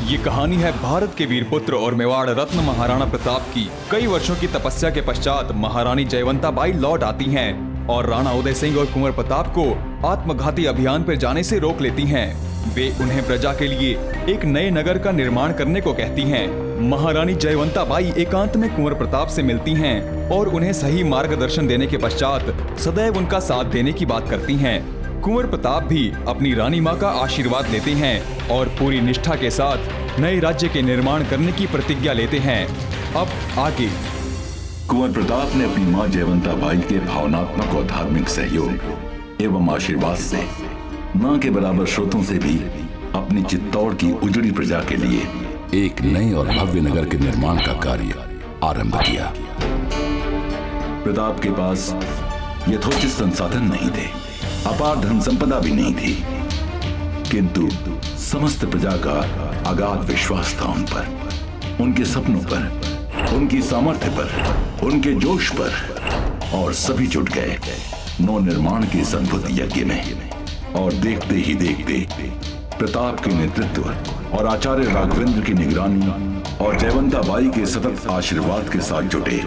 ये कहानी है भारत के वीर पुत्र और मेवाड़ रत्न महाराणा प्रताप की। कई वर्षों की तपस्या के पश्चात महारानी जयवंता बाई लौट आती हैं और राणा उदय सिंह और कुंवर प्रताप को आत्मघाती अभियान पर जाने से रोक लेती हैं। वे उन्हें प्रजा के लिए एक नए नगर का निर्माण करने को कहती हैं। महारानी जयवंता बाई एकांत में कुंवर प्रताप से मिलती हैं और उन्हें सही मार्गदर्शन देने के पश्चात सदैव उनका साथ देने की बात करती हैं। कुंवर प्रताप भी अपनी रानी माँ का आशीर्वाद लेते हैं और पूरी निष्ठा के साथ नए राज्य के निर्माण करने की प्रतिज्ञा लेते हैं। अब आगे कुंवर प्रताप ने अपनी माँ जयवंता बाई के भावनात्मक और धार्मिक सहयोग एवं आशीर्वाद से माँ के बराबर स्रोतों से भी अपनी चित्तौड़ की उजड़ी प्रजा के लिए एक नए और भव्य नगर के निर्माण का कार्य आरंभ किया। प्रताप के पास यथोचित संसाधन नहीं थे, अपार धन संपदा भी नहीं थी, किंतु समस्त प्रजा का अगाध विश्वास था उन पर, उनके सपनों पर, उनकी सामर्थ्य पर, उनके जोश पर, और सभी जुट गए नव निर्माण के इस अद्भुत यज्ञ में। और देखते ही देखते प्रताप के नेतृत्व और आचार्य राघवेंद्र की निगरानी और जयवंता बाई के सतत आशीर्वाद के साथ जुटे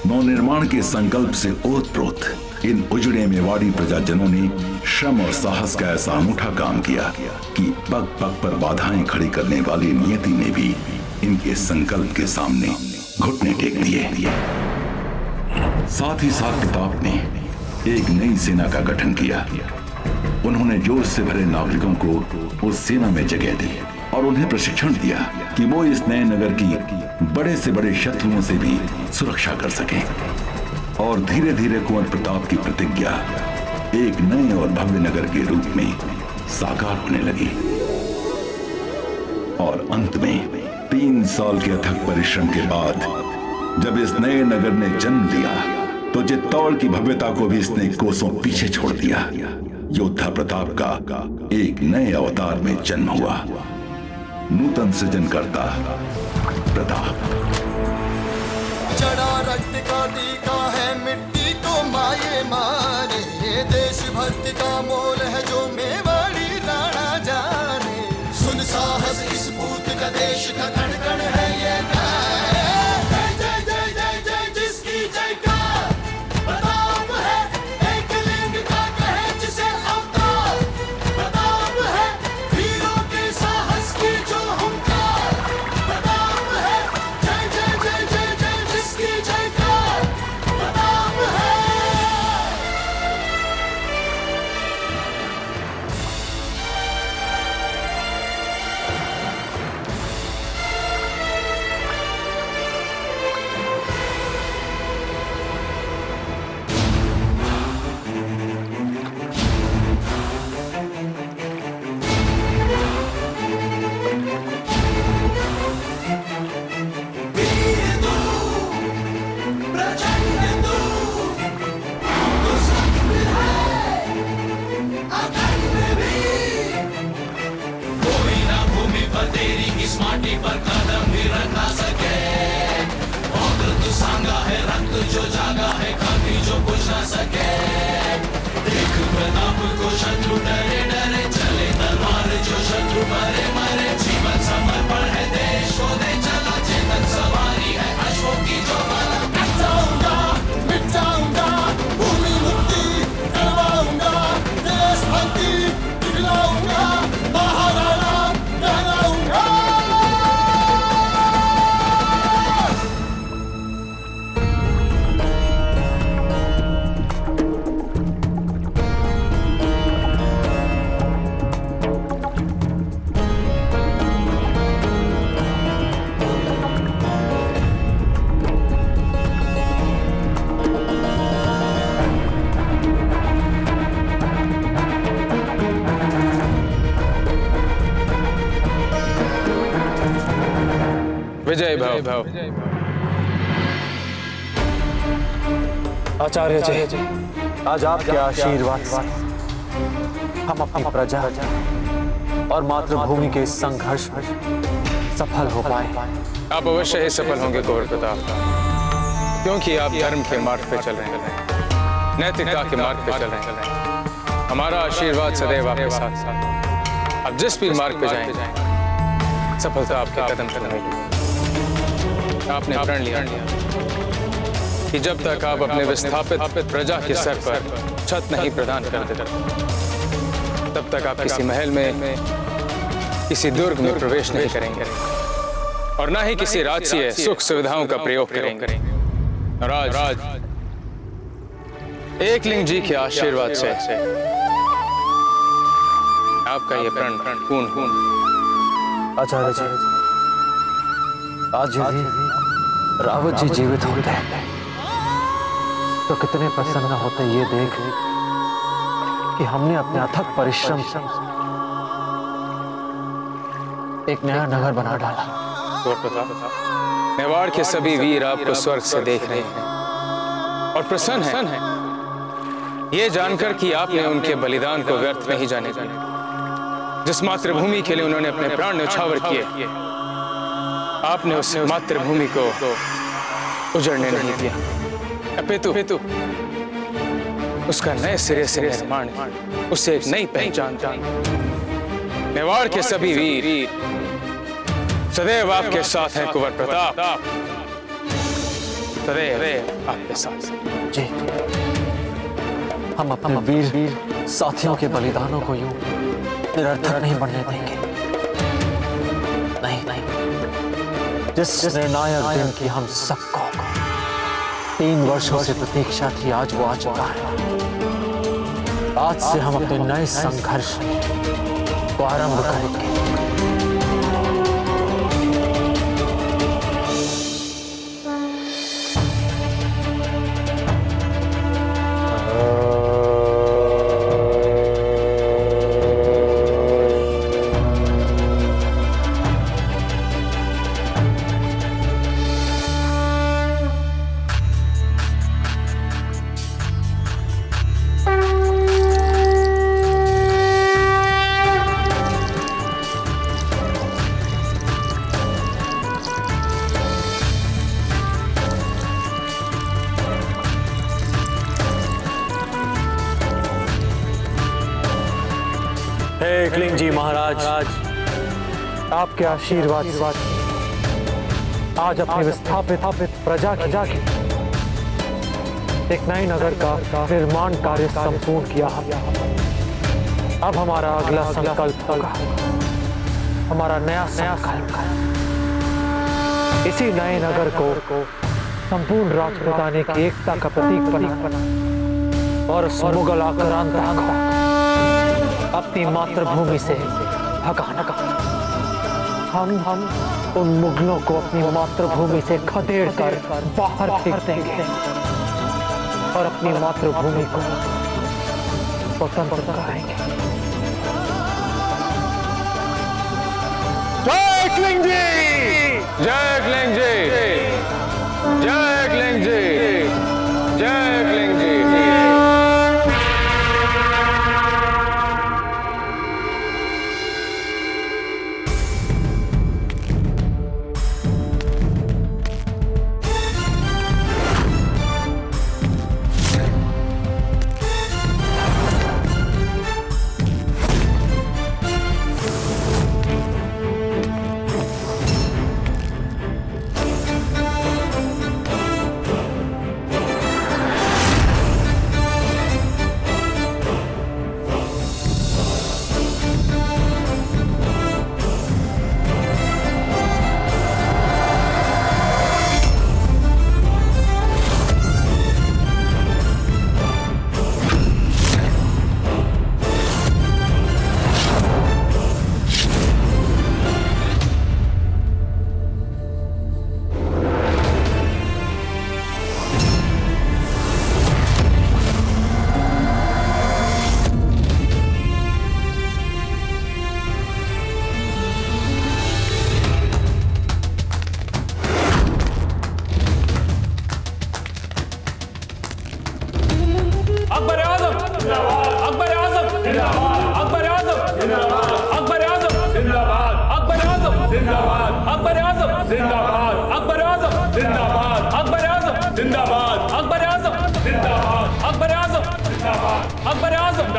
नव निर्माण के संकल्प से ओतप्रोत इन उजड़े मेवाड़ी प्रजाजनों ने श्रम और साहस का ऐसा अनूठा काम किया कि पग पग पर बाधाएं खड़ी करने वाली नियति ने भी इनके संकल्प के सामने घुटने टेक दिए। साथ ही साथ प्रताप ने एक नई सेना का गठन किया। उन्होंने जोश से भरे नागरिकों को उस सेना में जगह दी और उन्हें प्रशिक्षण दिया कि वो इस नए नगर की बड़े से बड़े शत्रुओं से भी सुरक्षा कर सकें। और धीरे धीरे कुंवर प्रताप की प्रतिज्ञा एक नए और भव्य नगर के रूप में साकार होने लगी। और अंत में 3 साल के अथक परिश्रम के बाद जब इस नए नगर ने जन्म लिया तो चित्तौड़ की भव्यता को भी इसने कोसों पीछे छोड़ दिया। योद्धा प्रताप का एक नए अवतार में जन्म हुआ, नूतन सृजनकर्ता प्रताप। जड़ा रक्त का टीका है, मिट्टी को माये मारे, देशभक्ति का मोल है जो मेवाड़ी राणा जाने। सुन साहस इस पूत का, देश का कण कण है ये जय जय जय जय जय जिसकी जयकार। प्रताप है एक लिंग का कहे जिसे अवतार। प्रताप है वीरों के साहस की जो हुंकार। प्रताप है जय जय जय जय जय जिसकी जयकार। प्रताप है। विजय भाव। आचार्य जी, आज आपके आशीर्वाद से हम अपनी प्रजा और मातृभूमि के इस संघर्ष में सफल हो पाए। आप अवश्य ही सफल होंगे कुंवर प्रताप, क्योंकि आप धर्म के मार्ग पे चल रहे हैं, नैतिकता के मार्ग पे चल रहे हैं। हमारा आशीर्वाद सदैव आपके साथ साथ। आप जिस भी मार्ग पे जाएं, सफलता आपके कदम चूमेगी। आपने प्रण लिया कि जब तक आप अपने विस्थापित प्रजा के सर पर छत नहीं प्रदान कर देते, तब तक आप किसी महल में, किसी दुर्ग में प्रवेश नहीं करेंगे और ना ही किसी राजकीय सुख सुविधाओं का प्रयोग करेंगे। और आज एकलिंग जी के आशीर्वाद से आपका ये प्रण पूर्ण। आचार्य जी, आज यदि रावत जी जीवित होते तो कितने प्रसन्न होते ये देख कि हमने अपने अथक परिश्रम से एक नया नगर बना डाला। मेवाड़ के सभी वीर आपको स्वर्ग से देख रहे हैं और प्रसन्न हैं ये जानकर कि आपने उनके बलिदान को व्यर्थ नहीं जाने दिया। जिस मातृभूमि के लिए उन्होंने अपने प्राण न्यौछावर किए, आपने उस मातृभूमि को उजड़ने नहीं दिया, अपितु उसका नए सिरे से निर्माण, उससे एक नई पहचान। मेवाड़ के सभी वीर सदैव आपके साथ हैं कुंवर प्रताप, सदैव आपके साथ। जी, हम अपने वीर साथियों के बलिदानों को यूं निरर्थक नहीं बनने देंगे। नहीं, जिस निर्णायक दिन की हम सबको 3 वर्षों से प्रतीक्षा थी, आज वो आ चुका है। आज से हम अपने नए संघर्ष को आरंभ करेंगे। एकलिंग जी महाराज, आपके आशीर्वाद आज अपनी विस्थापित प्रजा की एक नए नगर का निर्माण कार्य संपूर्ण किया। अब हमारा अगला संकल्प होगा, हमारा नया संकल्प इसी नए नगर को संपूर्ण राजपुताने की एकता का प्रतीक बना और उस मुगल आक्रांता को अपनी मातृभूमि से भगाना। हम उन मुगलों को अपनी मातृभूमि से खदेड़ कर बाहर फेंक देंगे और अपनी मातृभूमि को स्वतंत्र कराएंगे। जय एकलिंग जी, जय एकलिंग जी, जय एकलिंग जी, जय एकलिंग जी।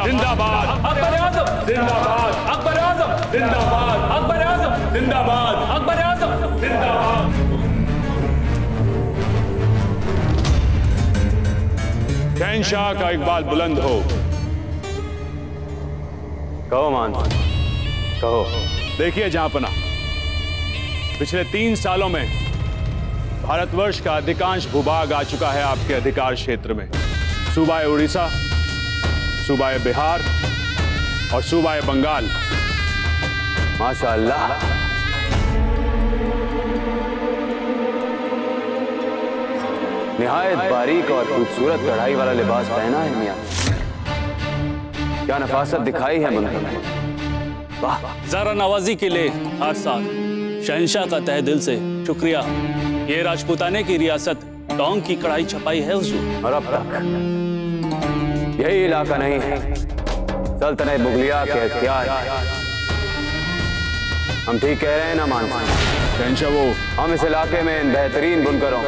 जिंदाबाद, अकबर आज़म जिंदाबाद, अकबर आज़म जिंदाबाद। शहंशाह का इकबाल बुलंद हो। कहो मान, कहो। देखिए जहांपना, पिछले 3 सालों में भारतवर्ष का अधिकांश भूभाग आ चुका है आपके अधिकार क्षेत्र में। सूबाए उड़ीसा, सूबाए बिहार और सूबाए बंगाल। माशाअल्लाह। निहायत बारीक और खूबसूरत कढ़ाई वाला लिबास पहना है मियां। क्या नफासत दिखाई है मुनकर में। वाह। ज़रा नवाजी के लिए हर साल शहंशाह का तहे दिल से शुक्रिया। ये राजपूताने की रियासत टोंक की कढ़ाई छपाई है हुजूर। और अब तक यही इलाका नहीं है सल्तनत मुगलिया के इख्तियार। हम ठीक कह रहे हैं ना मान? शहंशाह, वो हम इस इलाके में इन बेहतरीन बुनकरों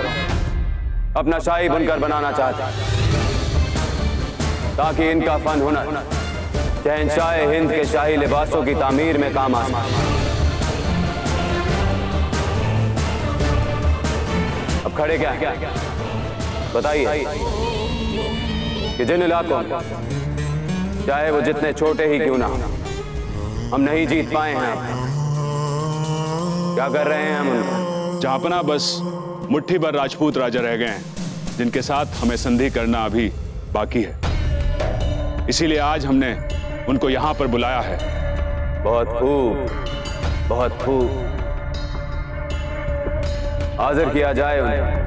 अपना शाही बुनकर बनाना चाहते हैं, ताकि इनका फन हुनर शहंशाह हिंद के शाही लिबासों की तामीर में काम आ सके। अब खड़े क्या बताइए कि जिन इलाकों में चाहे वो जितने छोटे ही क्यों ना हम नहीं जीत पाए हैं, क्या कर रहे हैं हम उनको? जहांपना बस मुट्ठी भर राजपूत राजा रह गए हैं जिनके साथ हमें संधि करना अभी बाकी है। इसीलिए आज हमने उनको यहां पर बुलाया है। बहुत खूब, बहुत खूब। हाजिर किया जाए उन्हें।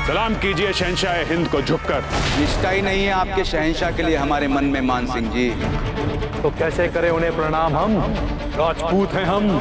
सलाम कीजिए शहंशाह हिंद को झुककर। निष्ठा ही नहीं है आपके शहंशाह के लिए हमारे मन में मान सिंह जी। तो कैसे करें उन्हें प्रणाम? हम राजपूत हैं हम।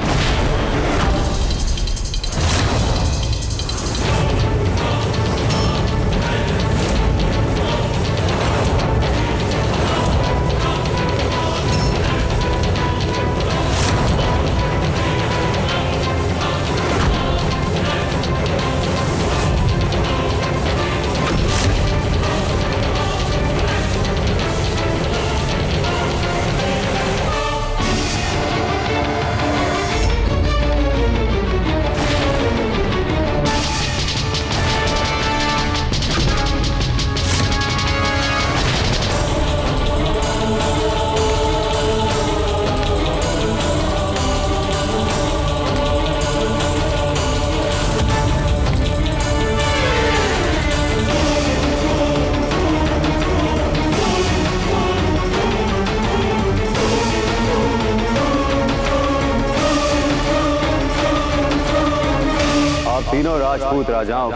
तीनों राजपूत राजाओं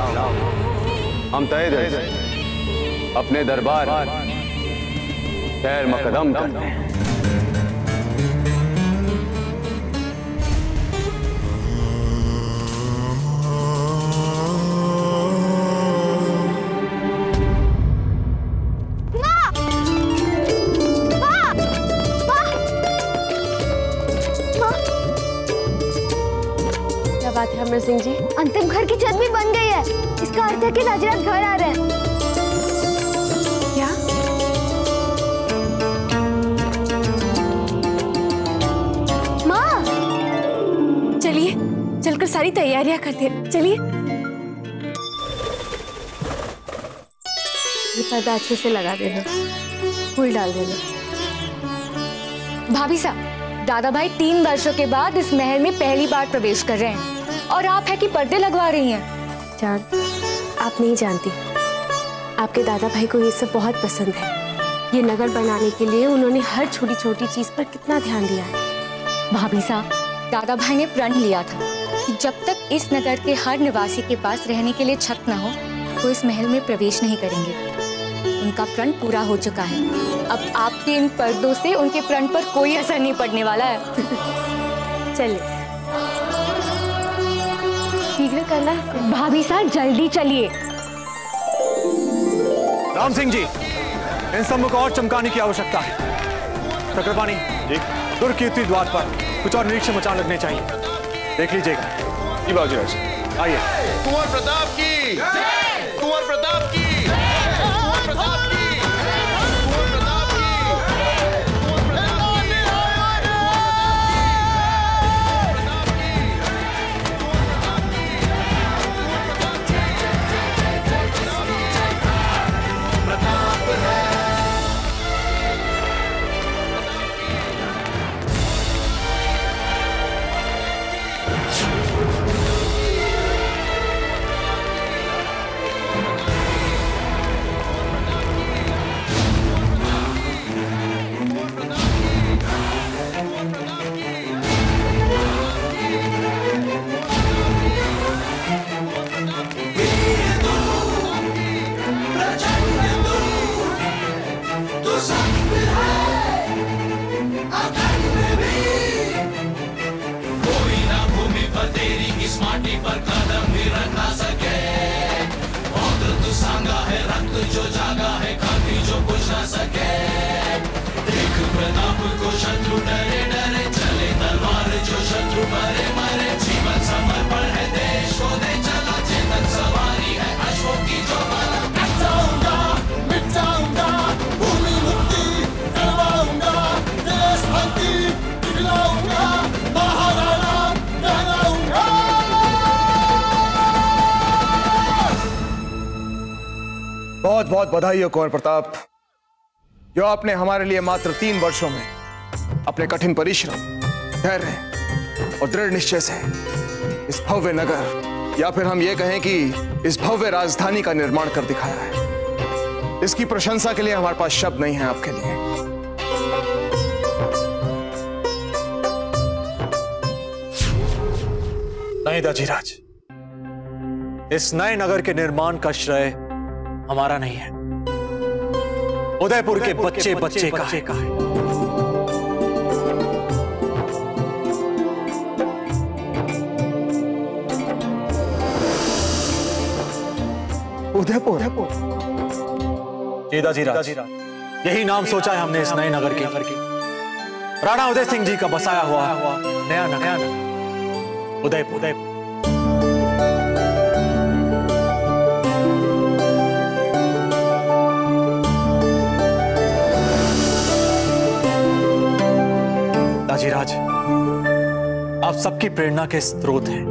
हम तय दिल से अपने दरबार खैर मकदम करते हैं। बात है अमर सिंह जी, अंतिम घर की छत भी बन गई है। इसका अर्थ है कि नाजरात घर आ रहे हैं। क्या? माँ, चलिए चलकर सारी तैयारियां करते हैं। चलिए। ये पर्दा अच्छे से लगा देना, फूल डाल देना। भाभी साहब, दादा भाई 3 वर्षों के बाद इस महल में पहली बार प्रवेश कर रहे हैं और आप है कि पर्दे लगवा रही हैं। जान, आप नहीं जानती, आपके दादा भाई को ये सब बहुत पसंद है। ये नगर बनाने के लिए उन्होंने हर छोटी छोटी चीज पर कितना ध्यान दिया है। भाभी साहब, दादा भाई ने प्रण लिया था कि जब तक इस नगर के हर निवासी के पास रहने के लिए छत न हो तो इस महल में प्रवेश नहीं करेंगे। उनका प्रण पूरा हो चुका है। अब आपके इन पर्दों से उनके प्रण पर कोई असर नहीं पड़ने वाला है। चलिए, शीघ्र करना। भाभी साहब जल्दी चलिए। राम सिंह जी, इन सब को और चमकाने की आवश्यकता है। चक्रपाणी जी, दुर्ग कीर्ति द्वार पर कुछ और निरीक्षण मचान लगने चाहिए। देख लीजिएगा। बाबूजी। आइए। कुंवर प्रताप की, कुंवर प्रताप की, कुंवर प्रताप की, कुंवर प्रताप की, कुंवर प्रताप की, प्रताप है। बहुत बहुत बधाई हो कुंवर प्रताप, जो आपने हमारे लिए मात्र 3 वर्षों में अपने कठिन परिश्रम, धैर्य और दृढ़ निश्चय से इस भव्य नगर, या फिर हम ये कहें कि इस भव्य राजधानी का निर्माण कर दिखाया है। इसकी प्रशंसा के लिए हमारे पास शब्द नहीं है आपके लिए। नहीं दाजीराज, इस नए नगर के निर्माण का श्रेय हमारा नहीं है, उदयपुर के बच्चे बच्चे का है। उदयपुर? जी दाजीराज, यही नाम सोचा है हमने इस नए नगर के। राणा उदय सिंह जी का बसाया हुआ नया नगर उदयपुर। दाजीराज, आप सबकी प्रेरणा के स्रोत हैं,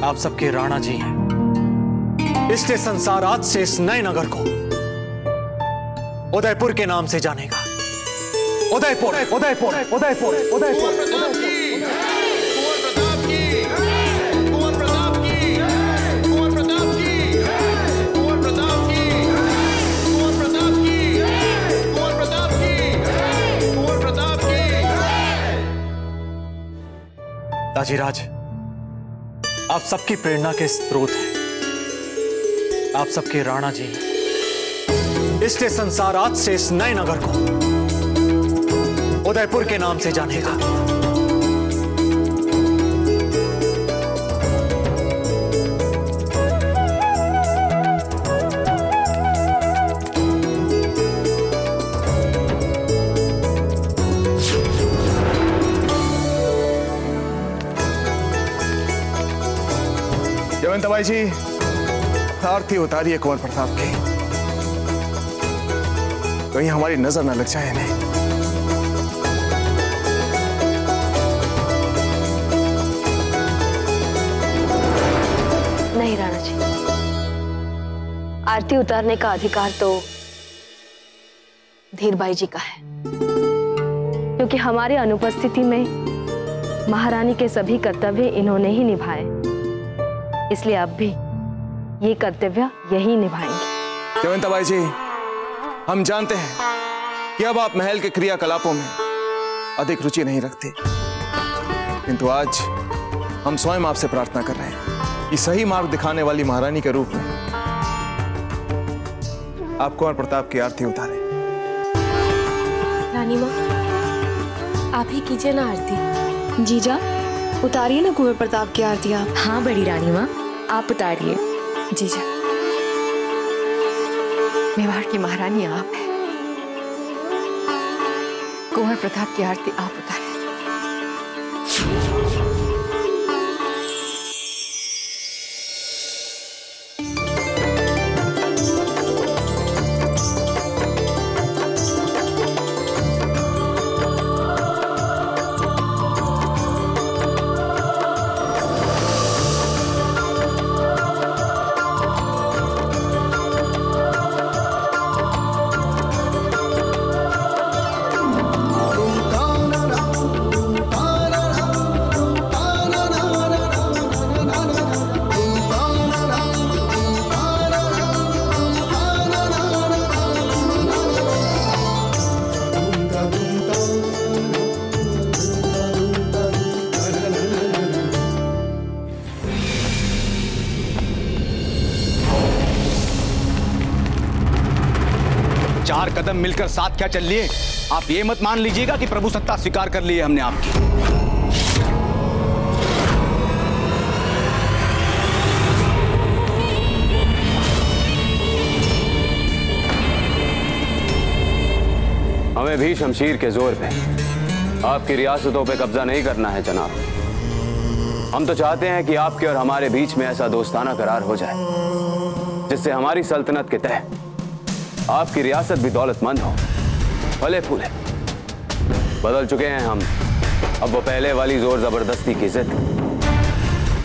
आप सबके राणा जी हैं, इसलिए संसार आज से इस नए नगर को उदयपुर के नाम से जानेगा। उदयपुर, उदयपुर, उदयपुर, उदयपुर। दाजीराज, आप सबकी प्रेरणा के स्रोत हैं, आप सबके राणा जी हैं, इसलिए संसार आज से इस नए नगर को उदयपुर के नाम से जानेगा। जयवंताबाई जी, आरती उतारिए कुंवर प्रताप की, कहीं हमारी नजर न लग जाए इन्हें। नहीं राणा जी, आरती उतारने का अधिकार तो धीरबाई जी का है, क्योंकि हमारे अनुपस्थिति में महारानी के सभी कर्तव्य इन्होंने ही निभाए, इसलिए आप भी ये कर्तव्य यही निभाएंगे। जयवंताबाई जी, हम जानते हैं कि अब आप महल के क्रियाकलापों में अधिक रुचि नहीं रखती, किंतु आज हम स्वयं आपसे प्रार्थना कर रहे हैं कि सही मार्ग दिखाने वाली महारानी के रूप में आप कुंवर प्रताप की आरती उतारें। रानी माँ, आप ही कीजिए ना आरती। जीजा, उतारिए ना कुंवर प्रताप की आरती आप। हाँ बड़ी रानी माँ, आप उतारिए। जीजा, मेवाड़ की महारानी आप है, कुंवर प्रताप की आरती आप उतारें। 4 कदम मिलकर साथ क्या चल लिए, आप ये मत मान लीजिएगा कि प्रभु सत्ता स्वीकार कर ली है हमने आपकी। हमें भी शमशीर के जोर पे आपकी रियासतों पे कब्जा नहीं करना है जनाब। हम तो चाहते हैं कि आपके और हमारे बीच में ऐसा दोस्ताना करार हो जाए जिससे हमारी सल्तनत के तहत आपकी रियासत भी दौलतमंद हो, फले फूले। बदल चुके हैं हम, अब वो पहले वाली जोर जबरदस्ती की जिद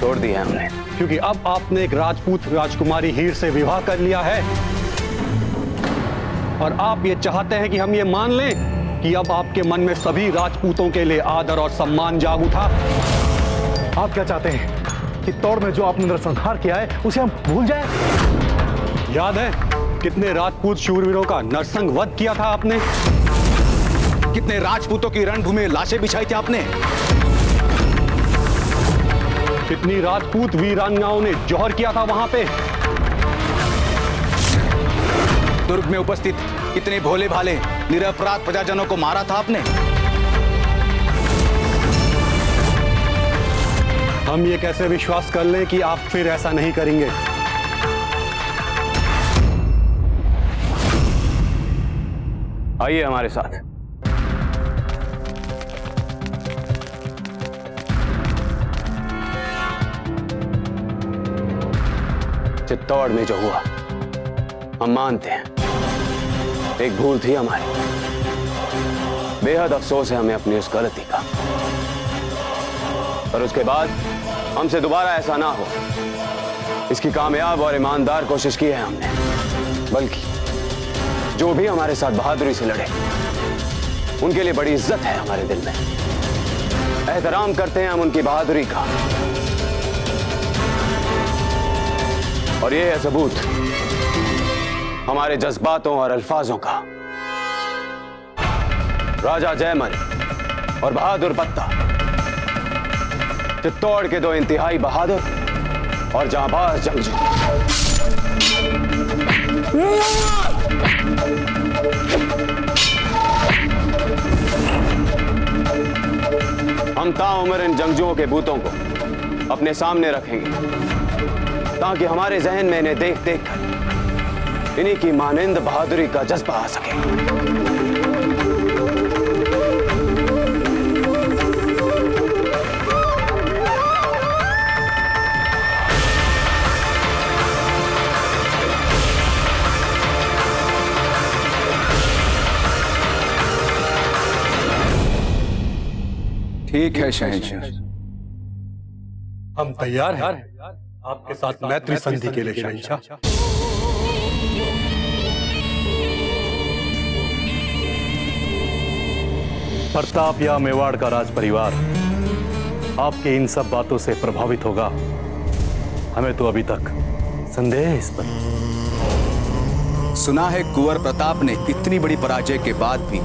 छोड़ दी है हमने। क्योंकि अब आपने एक राजपूत राजकुमारी हीर से विवाह कर लिया है और आप ये चाहते हैं कि हम ये मान लें कि अब आपके मन में सभी राजपूतों के लिए आदर और सम्मान जाग उठा। आप क्या चाहते हैं कि तोड़ में जो आपने नरसंहार किया है उसे हम भूल जाएं? याद है कितने राजपूत शूरवीरों का नरसंग वध किया था आपने? कितने राजपूतों की रणभूमि में लाशें बिछाई थी आपने? कितनी राजपूत वीरांगनाओं ने जौहर किया था वहां पे? दुर्ग में उपस्थित कितने भोले भाले निरपराध प्रजाजनों को मारा था आपने? हम ये कैसे विश्वास कर लें कि आप फिर ऐसा नहीं करेंगे? आइए हमारे साथ। चित्तौड़ में जो हुआ हम मानते हैं एक भूल थी हमारी। बेहद अफसोस है हमें अपनी उस गलती का, पर उसके बाद हमसे दोबारा ऐसा ना हो इसकी कामयाब और ईमानदार कोशिश की है हमने। बल्कि जो भी हमारे साथ बहादुरी से लड़े उनके लिए बड़ी इज्जत है हमारे दिल में। एहतराम करते हैं हम उनकी बहादुरी का, और ये है सबूत हमारे जज्बातों और अल्फाजों का। राजा जयमल और बहादुर पत्ता, चित्तौड़ के 2 इंतहाई बहादुर और जांबाज जंगजू। हम ताउम्र इन जंगजुओं के बूतों को अपने सामने रखेंगे ताकि हमारे जहन में इन्हें देख देख कर इन्हीं की मानिंद बहादुरी का जज्बा आ सके। ठीक है शहंशाह, हम तैयार हैं आपके साथ मैत्री संधि के लिए शहंशाह। प्रताप या मेवाड़ का राज परिवार आपकी इन सब बातों से प्रभावित होगा, हमें तो अभी तक संदेह है इस पर। सुना है कुंवर प्रताप ने इतनी बड़ी पराजय के बाद भी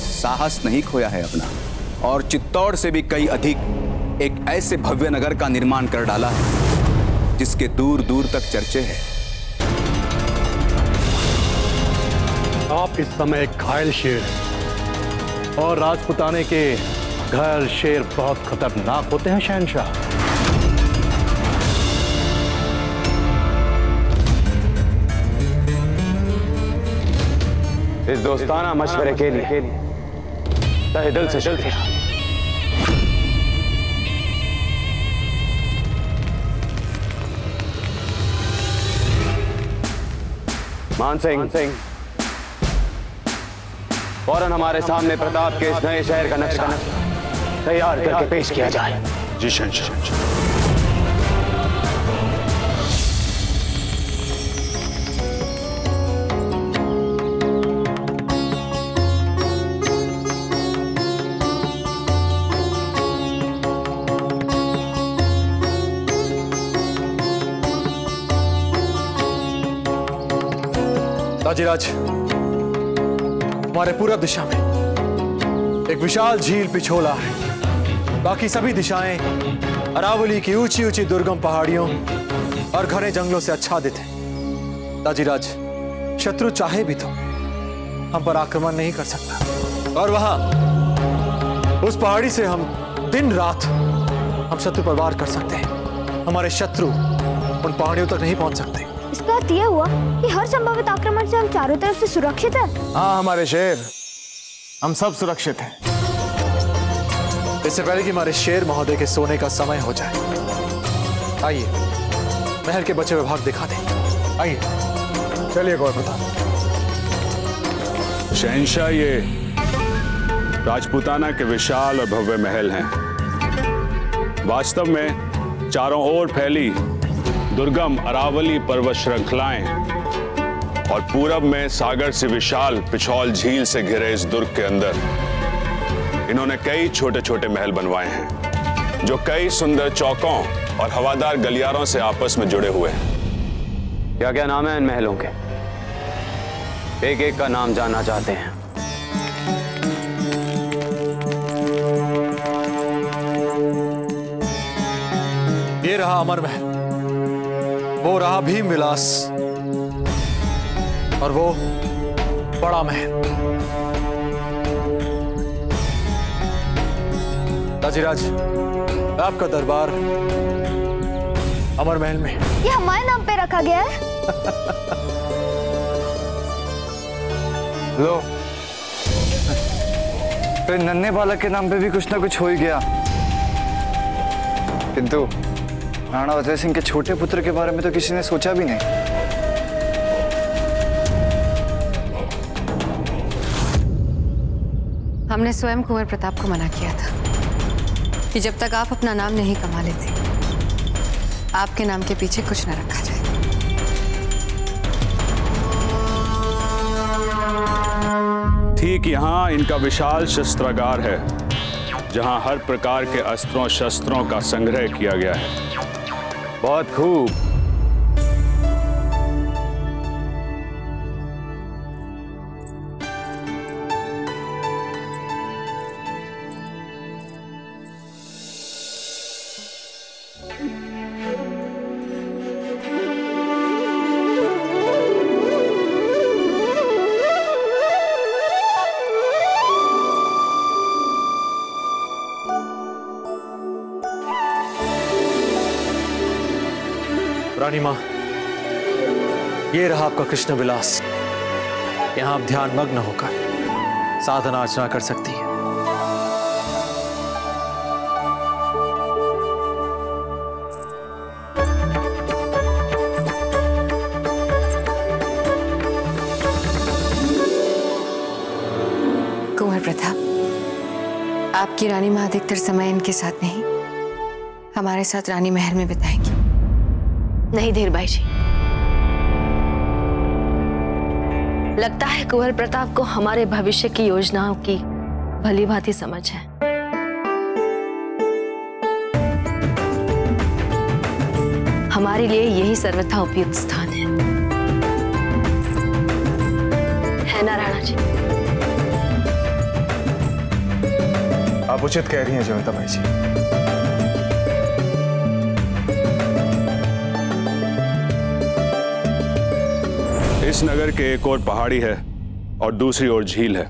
साहस नहीं खोया है अपना, और चित्तौड़ से भी कई अधिक एक ऐसे भव्य नगर का निर्माण कर डाला है जिसके दूर दूर तक चर्चे हैं। आप इस समय एक घायल शेर हैं, और राजपुताने के घायल शेर बहुत खतरनाक होते हैं शहंशाह। इस दोस्ताना मशवरे के लिए तहे दिल से शुक्रिया। मान सिंह, फौरन हमारे सामने प्रताप के इस नए शहर का नक्शा तैयार करके पेश किया जाए। जी शहंशाह। ताजीराज, हमारे पूर्व दिशा में एक विशाल झील पिछोला है। बाकी सभी दिशाएं अरावली की ऊंची ऊंची दुर्गम पहाड़ियों और घने जंगलों से आच्छादित हैं। ताजीराज, शत्रु चाहे भी तो हम पर आक्रमण नहीं कर सकता। और वहां उस पहाड़ी से हम दिन रात हम शत्रु पर वार कर सकते हैं। हमारे शत्रु उन पहाड़ियों तक नहीं पहुंच सकते। इसका अर्थ यह हुआ कि हर संभावित आक्रमण से हम चारों तरफ से सुरक्षित हैं। हाँ हमारे शेर, हम सब सुरक्षित हैं। इससे पहले कि हमारे शेर महोदय के सोने का समय हो जाए, आइए महल के बचे हुए भाग दिखा दें। आइए चलिए गौर प्रताप। शहंशाह, ये राजपूताना के विशाल और भव्य महल हैं। वास्तव में चारों ओर फैली दुर्गम अरावली पर्वत श्रृंखलाएं और पूरब में सागर से विशाल पिछौल झील से घिरे इस दुर्ग के अंदर इन्होंने कई छोटे छोटे महल बनवाए हैं, जो कई सुंदर चौकों और हवादार गलियारों से आपस में जुड़े हुए हैं। क्या क्या नाम है इन महलों के? एक एक का नाम जानना चाहते हैं। ये रहा अमर महल, वो रहा भीम विलास, और वो बड़ा महल। दाजीराज, आपका दरबार अमर महल में। ये हमारे नाम पे रखा गया है। लो, तो नन्हे बालक के नाम पे भी कुछ ना कुछ हो ही गया। किंतु राणा उदय सिंह के छोटे पुत्र के बारे में तो किसी ने सोचा भी नहीं। हमने स्वयं कुंवर प्रताप को मना किया था कि जब तक आप अपना नाम नहीं कमा लेते, आपके नाम के पीछे कुछ न रखा जाए। ठीक यहाँ इनका विशाल शस्त्रागार है, जहां हर प्रकार के अस्त्रों शस्त्रों का संग्रह किया गया है। बहुत खूब। रानी मां, ये रहा आपका कृष्ण विलास। यहां आप ध्यान मग्न होकर साधना अर्चना कर सकती है। कुंवर प्रताप, आपकी रानी मां अधिकतर समय इनके साथ नहीं, हमारे साथ रानी महल में बिताएंगी। नहीं धीरबाई जी, लगता है कुंवर प्रताप को हमारे भविष्य की योजनाओं की भली भांति समझ है। हमारे लिए यही सर्वथा उपयुक्त स्थान है ना राणा जी? आप उचित कह रही हैं जयवंता बाई जी। इस नगर के एक और पहाड़ी है और दूसरी ओर झील है।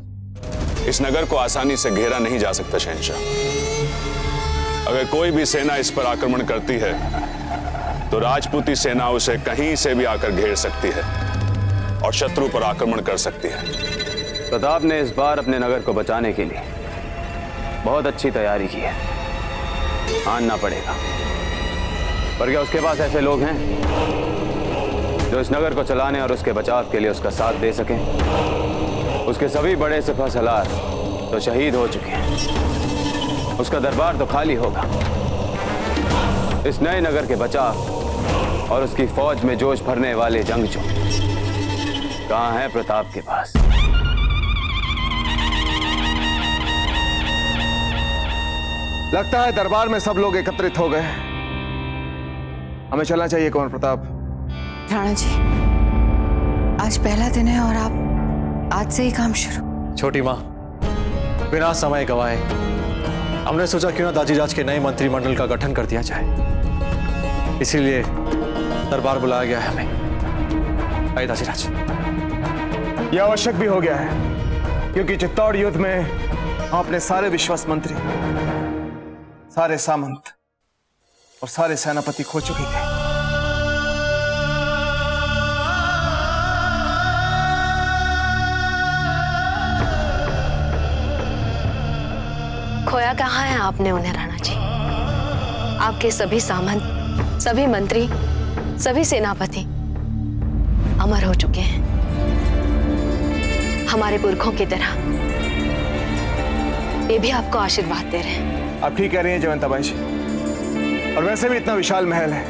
इस नगर को आसानी से घेरा नहीं जा सकता शहंशाह। अगर कोई भी सेना इस पर आक्रमण करती है तो राजपूती सेना उसे कहीं से भी आकर घेर सकती है और शत्रु पर आक्रमण कर सकती है। प्रताप ने इस बार अपने नगर को बचाने के लिए बहुत अच्छी तैयारी की है। मानना पड़ेगा। पर क्या उसके पास ऐसे लोग हैं जो इस नगर को चलाने और उसके बचाव के लिए उसका साथ दे सकें? उसके सभी बड़े सिपह सलार तो शहीद हो चुके हैं। उसका दरबार तो खाली होगा। इस नए नगर के बचाव और उसकी फौज में जोश भरने वाले जंगजू कहां है प्रताप के पास? लगता है दरबार में सब लोग एकत्रित हो गए। हमें चलना चाहिए कुंवर प्रताप। राणा जी, आज पहला दिन है और आप आज से ही काम शुरू। छोटी माँ, बिना समय गवाए हमने सोचा क्यों ना दाजीराज के नए मंत्रिमंडल का गठन कर दिया जाए। इसीलिए दरबार बुलाया गया है हमें। आइए दाजीराज। यह आवश्यक भी हो गया है। क्योंकि चित्तौड़ युद्ध में हम अपने सारे विश्वास मंत्री, सारे सामंत और सारे सेनापति खो चुके थे। खोया कहाँ है आपने उन्हें राणा जी? आपके सभी सामंत, सभी मंत्री, सभी सेनापति अमर हो चुके हैं, हमारे पुरखों की तरह। ये भी आपको आशीर्वाद दे रहे हैं। आप ठीक कह रही हैं जयवंताबाई जी। और वैसे भी इतना विशाल महल है,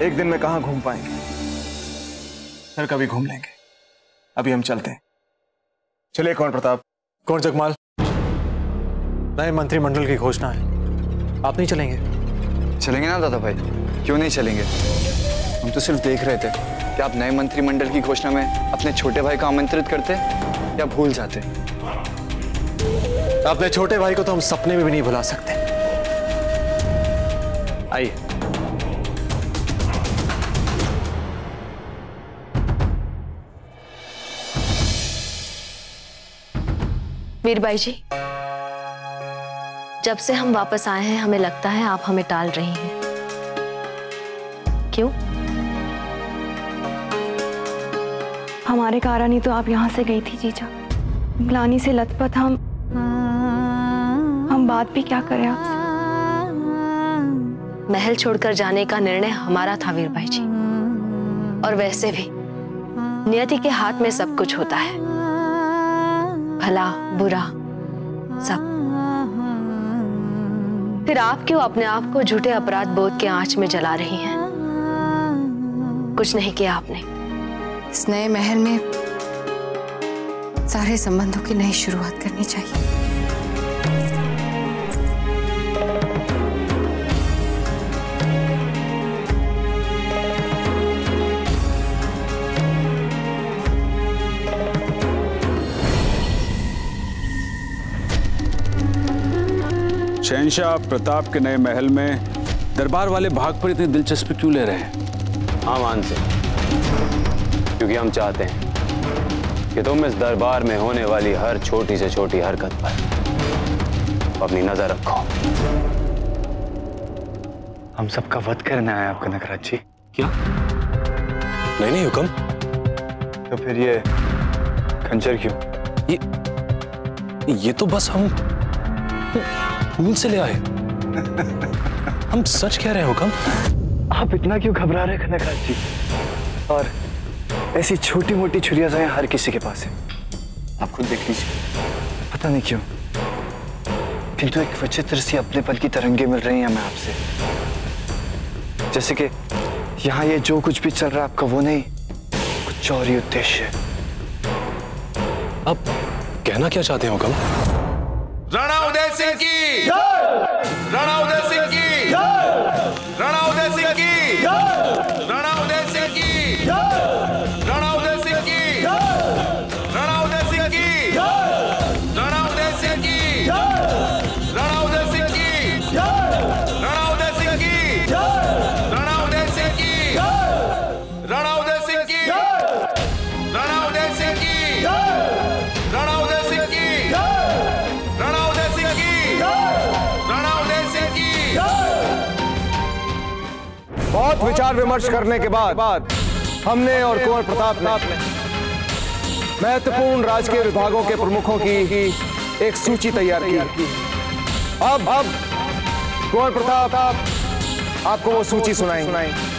एक दिन में कहां घूम पाएंगे। फिर कभी घूम लेंगे। अभी हम चलते हैं। चलिए कुंवर प्रताप। कुंवर जगमाल, नए मंत्रिमंडल की घोषणा है, आप नहीं चलेंगे? चलेंगे ना दादा भाई, क्यों नहीं चलेंगे। हम तो सिर्फ देख रहे थे कि आप नए मंत्रिमंडल की घोषणा में अपने छोटे भाई को आमंत्रित करते या भूल जाते। अपने छोटे भाई को तो हम सपने में भी नहीं भुला सकते। आइए। वीरबाई जी, जब से हम वापस आए हैं हमें लगता है आप हमें टाल रही हैं। क्यों? हमारे कारण ही तो आप यहाँ से गई थी जीजा। ग्लानि से लथपथ हम बात भी क्या करें आपसे। महल छोड़कर जाने का निर्णय हमारा था वीरबाई जी, और वैसे भी नियति के हाथ में सब कुछ होता है, भला बुरा सब। फिर आप क्यों अपने आप को झूठे अपराध बोध के आंच में जला रही हैं? कुछ नहीं किया आपने। इस नए महल में सारे संबंधों की नई शुरुआत करनी चाहिए। शहंशाह प्रताप के नए महल में दरबार वाले भाग पर इतनी दिलचस्पी क्यों ले रहे हैं? हाँ मान से, क्योंकि हम चाहते हैं कि तुम इस दरबार में होने वाली हर छोटी से छोटी हरकत पर अपनी नजर रखो। हम सबका वध करने आए आपका नगराज जी। क्या? नहीं हुक्म। तो फिर ये खंजर क्यों? ये तो बस हम फूल से ले आए। हम सच कह रहे हैं हुक्म। आप इतना क्यों घबरा रहे हैं नगराज जी? और ऐसी छोटी मोटी छुरियां हर किसी के पास है, आप खुद देख लीजिए। पता नहीं क्यों, किंतु एक विचित्र सी अपनेपन की तरंगे मिल रही हैं हमें आपसे। जैसे कि यहाँ ये जो कुछ भी चल रहा है आपका वो नहीं, कुछ और ही उद्देश्य है। आप कहना क्या चाहते हैं हुक्म? राणा उदय सिंह की राणा उदय सिंह की राणा उदय सिंह की राणा उदय सिंह की राणा उदय सिंह की राणा उदय सिंह की राणा उदय सिंह की राणा उदय सिंह की राणा उदय सिंह की राणा उदय सिंह की राणा उदय सिंह की राणा उदय सिंह की राणा उदय सिंह की राणा उदय सिंह की राणा उदय सिंह की। बहुत विचार विमर्श करने के बाद हमने और कुंवर प्रताप ने महत्वपूर्ण राजकीय विभागों के प्रमुखों की एक सूची तैयार की। अब कुंवर प्रताप आपको वो सूची सुनाएंगे।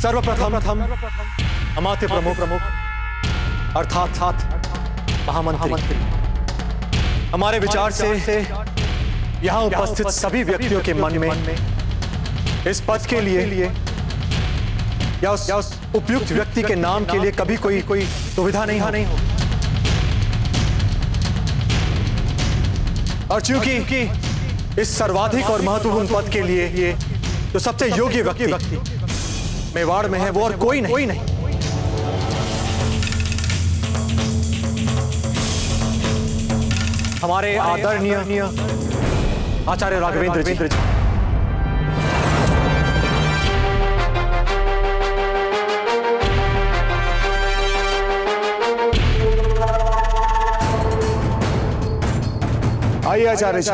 सर्वप्रथम अमात्य प्रमुख अर्थात महामंत्री हमारे विचार से यहाँ उपस्थित सभी व्यक्तियों के मन में इस पद के लिए या उस उपयुक्त व्यक्ति के नाम के लिए कभी कोई दुविधा नहीं हो। और चूंकि इस सर्वाधिक और महत्वपूर्ण पद के लिए जो सबसे योग्य व्यक्ति मेवाड़ में है वो और कोई नहीं। हमारे आदरणीय आचार्य राघवेंद्र जी। आइए आचार्य जी।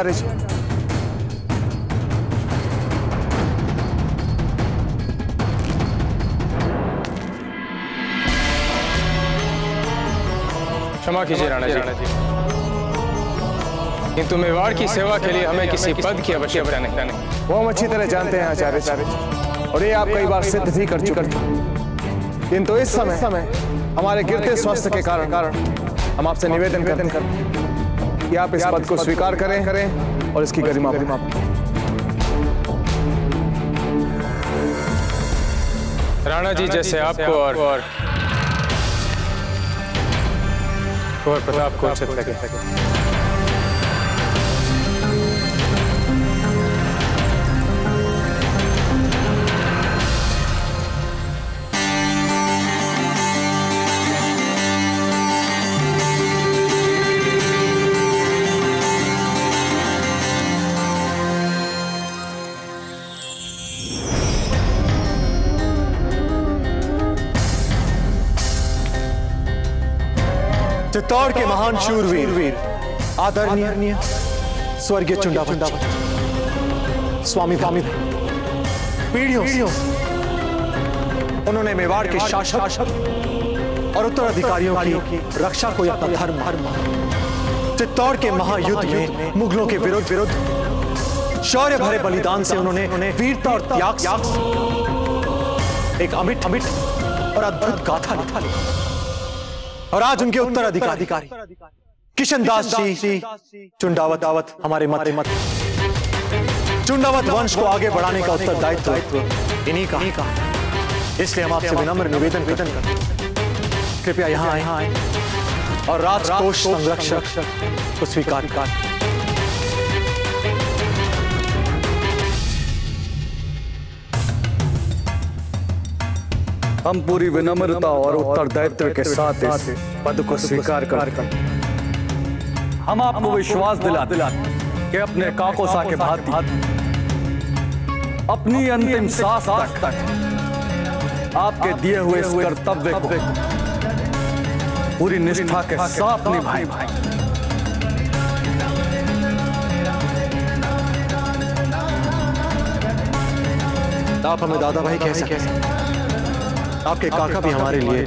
क्षमा कीजिए राणा जी, किंतु मेवाड़ की सेवा के लिए हमें किसी पद की आवश्यकता नहीं। वो हम अच्छी तरह जानते हैं आचार्य जी, और ये आप कई बार सिद्ध भी कर चुके हैं। किंतु इस समय हमारे गिरते स्वास्थ्य के कारण हम आपसे निवेदन करते हैं कि आप इस पद को स्वीकार करें और इसकी गरिमा बढ़ाएं। राणा जी, जैसे आपको और कुंवर प्रताप को उचित लगे। चित्तौड़ के महान शूरवीर आदरणीय स्वर्गीय चुंडावत स्वामी पीढ़ियों उन्होंने मेवाड़ के शासक और उत्तराधिकारियों की रक्षा को अपना धर्म माना। चित्तौड़ के महायुद्ध में मुगलों के विरुद्ध शौर्य भरे बलिदान से उन्होंने वीरता और त्याग एक अमिट और अद्भुत गाथा लिखा। और आज उनके उत्तराधिकारी किशनदास जी चुंडावत हमारे मत चुंडावत वंश को आगे बढ़ाने का उत्तरदायित्व इन्हीं का। इसलिए हम आपसे विनम्र निवेदन करते हैं, कृपया यहाँ आए और राजकोष संरक्षक को स्वीकार कर। हम पूरी विनम्रता और उत्तरदायित्व के साथ इस पद को स्वीकार करते हैं। हम आपको विश्वास दिलाते कि अपने काकोसा के भांति अपनी अंतिम सांस तक आपके दिए हुए इस कर्तव्य को पूरी निष्ठा के साथ निभाएंगे। आप हमें दादा भाई कैसे आपके काका भी हमारे लिए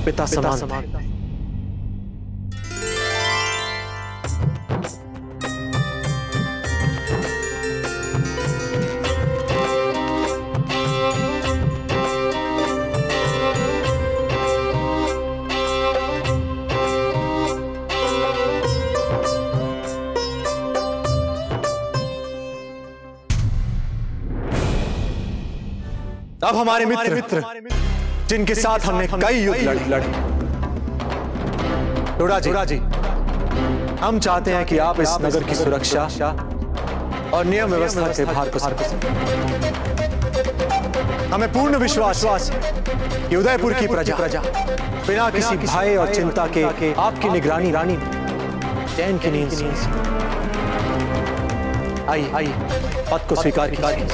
पिता समान थे। अब हमारे मित्र जिनके साथ हमने कई युद्ध लड़े, टोड़ा जी, हम चाहते हैं कि आप इस नगर की सुरक्षा और नियम व्यवस्था के भार को संभालें। हमें पूर्ण विश्वास है कि उदयपुर की प्रजा बिना किसी भय और चिंता के आपकी निगरानी रानी चैन की नींद से आइए पद को स्वीकार कीजिए।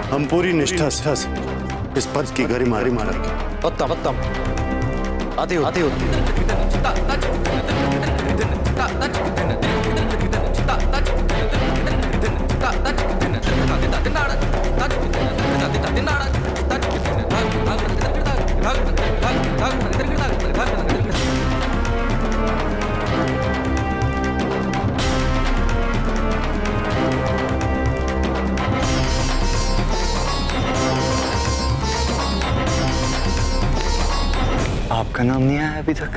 हम पूरी निष्ठा से इस पद की गरिमा मारेंगे। उत्तम अति आपका नाम नहीं आया अभी तक।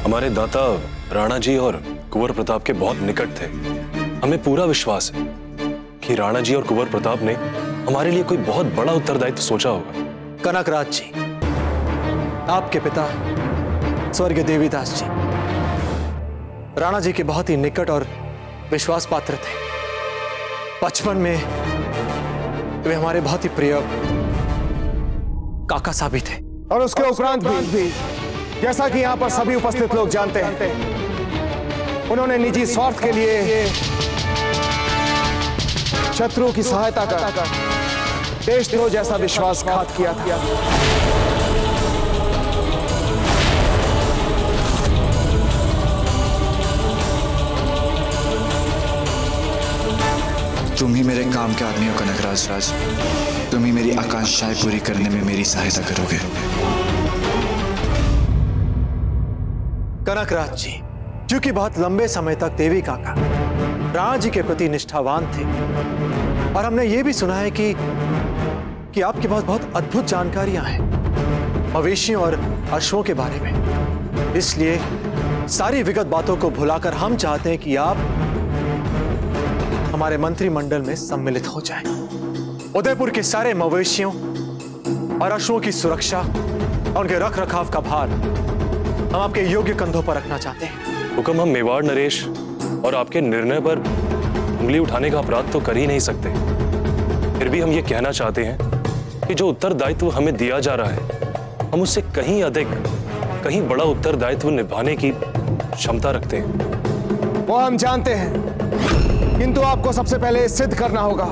हमारे दाता राणा जी और कुंवर प्रताप के बहुत निकट थे। हमें पूरा विश्वास है कि राणा जी और कुंवर प्रताप ने हमारे लिए कोई बहुत बड़ा उत्तरदायित्व सोचा होगा। कनकराज जी, आपके पिता स्वर्गीय देवीदास जी राणा जी के बहुत ही निकट और विश्वास पात्र थे। बचपन में वे हमारे बहुत ही प्रिय काका साहब थे। और उसके उपरांत भी जैसा कि यहाँ पर सभी उपस्थित लोग जानते हैं, उन्होंने निजी स्वार्थ के लिए शत्रुओं की सहायता कर देशद्रोह जैसा विश्वासघात किया था। तुम ही मेरे काम के आदमी हो कनकराज राज। तुम ही मेरी आकांक्षाएं पूरी करने में मेरी सहायता करोगे। कनकराज जी, क्योंकि बहुत लंबे समय तक देवी काका राणा जी के प्रति निष्ठावान थे और हमने ये भी सुना है कि आपके पास बहुत अद्भुत जानकारियां हैं मवेशियों और अश्वों के बारे में। इसलिए सारी विगत बातों को भुलाकर हम चाहते हैं कि आप हमारे मंत्रिमंडल में सम्मिलित हो जाएं। उदयपुर के सारे मवेशियों और अश्वों की सुरक्षा और उनके रख रखाव का भार हम आपके योग्य कंधों पर रखना चाहते हैं। हुक्म, हम मेवाड़ नरेश और आपके निर्णय पर उंगली उठाने का अपराध तो कर ही नहीं सकते। फिर भी हम ये कहना चाहते हैं कि जो उत्तरदायित्व हमें दिया जा रहा है, हम उससे कहीं अधिक, कहीं बड़ा उत्तरदायित्व निभाने की क्षमता रखते हैं। वो हम जानते हैं, किंतु आपको सबसे पहले सिद्ध करना होगा